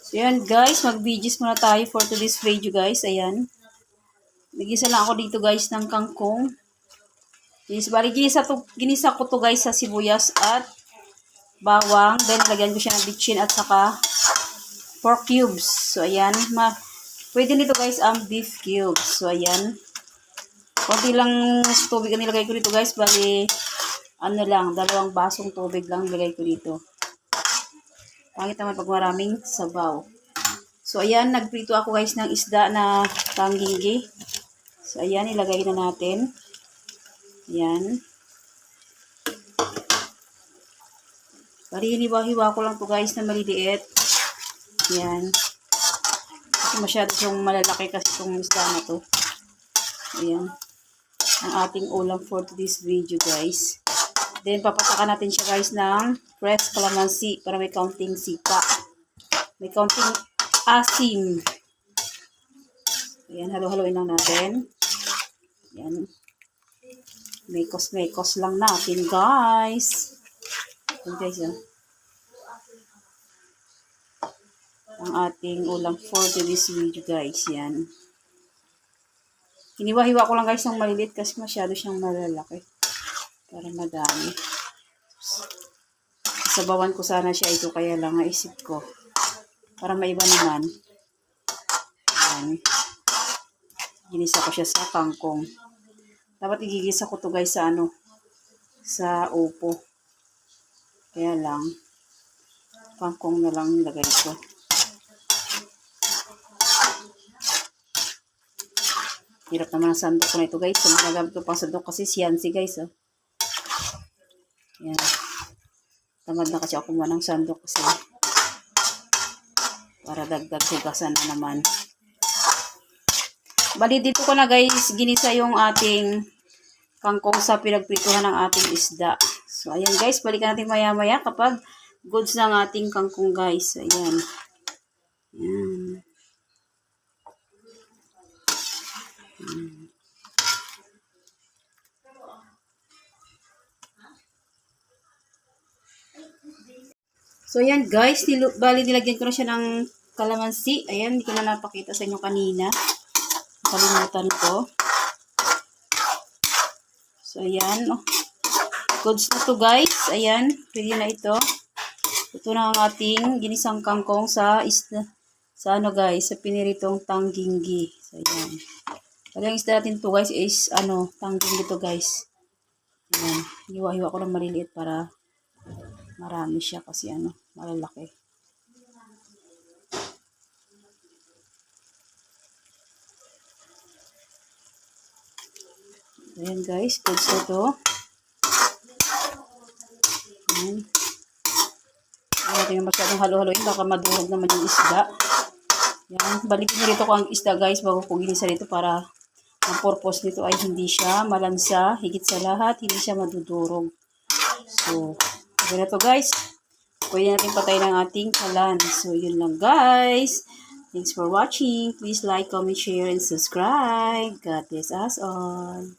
So, yan guys. Mag-videos muna tayo for today's video guys. Ayan. Nagisa lang ako dito guys ng kangkong. Bali, ginisa ko to guys sa sibuyas at bawang. Then, lagyan ko siya ng bitchin at saka pork cubes. So, ayan. Pwede nito guys ang beef cubes. So, ayan. Kunti lang tubig ang nilagay ko dito guys. Bali, ano lang, 2 basong tubig lang nilagay ko dito. Pangit naman pag maraming sabaw. So, ayan, nagprito ako guys ng isda na tangginggi. So, ayan, ilagay na natin. Ayan. Bali, hiniwa-hiwa ko lang to guys na maliliit. Ayan. Kasi masyado siyang malalaki kasi itong isda na to. Ayan. Ang ating ulam for today's video guys. Then, papatakan natin siya guys ng fresh calamansi para may kaunting sika. May kaunting asim. Ayan, halo-haloin lang natin. Ayan. Mekos lang natin, guys. Ayan, guys, oh. Ang ating ulam for today's video, guys. Yan. Hiniwa-hiwa ko lang, guys, ng malilit kasi masyado siyang malalaki. Para madami. Sabawan ko sana siya ito, kaya lang naisip ko. Para maiba naman. Ayan. Ginisa ko siya sa kangkong. Dapat igigisa ko to guys sa sa upo. Kaya lang, kangkong na lang nilagay ko. Hirap naman ang sandok ko na ito guys. So, magagamit ko pang sandok kasi siyansi guys. Oh. Yan. Tamad na kasi ako kumuha ng sandok kasi para dagdag hugasan na naman. Bali, dito ko na guys, ginisa yung ating kangkong sa pinagprituhan ng ating isda. So, ayan guys, balikan natin maya-maya kapag goods ng ating kangkong guys. Ayan. Ayan. So, ayan guys, bali nilagyan ko na siya ng kalamansi. Ayan, hindi ko na napakita sa inyo kanina. Kalimutan ko. So, ayan. Oh. Goods na to guys. Ayan. Pwede na ito. Ito na ang ating ginisang kangkong sa guys. Sa piniritong tangginggi. So, ayan. Talagang isda natin to guys is tangginggi to guys. Ayan. Hiwa-hiwa ko lang maliliit para marami siya kasi malalaki. Ayan guys, goods na to. Ayan. Ayan, masyadong halo-haloin, baka madurog naman yung isda. Ayan, balikin nyo rito ko ang isda guys, bago ko ginisa rito para ang purpose nito ay hindi siya malansa, higit sa lahat, hindi siya madudurog. So, ganito guys. Pwede natin patay ng ating kalan. So, yun lang guys. Thanks for watching. Please like, comment, share, and subscribe. God bless us all.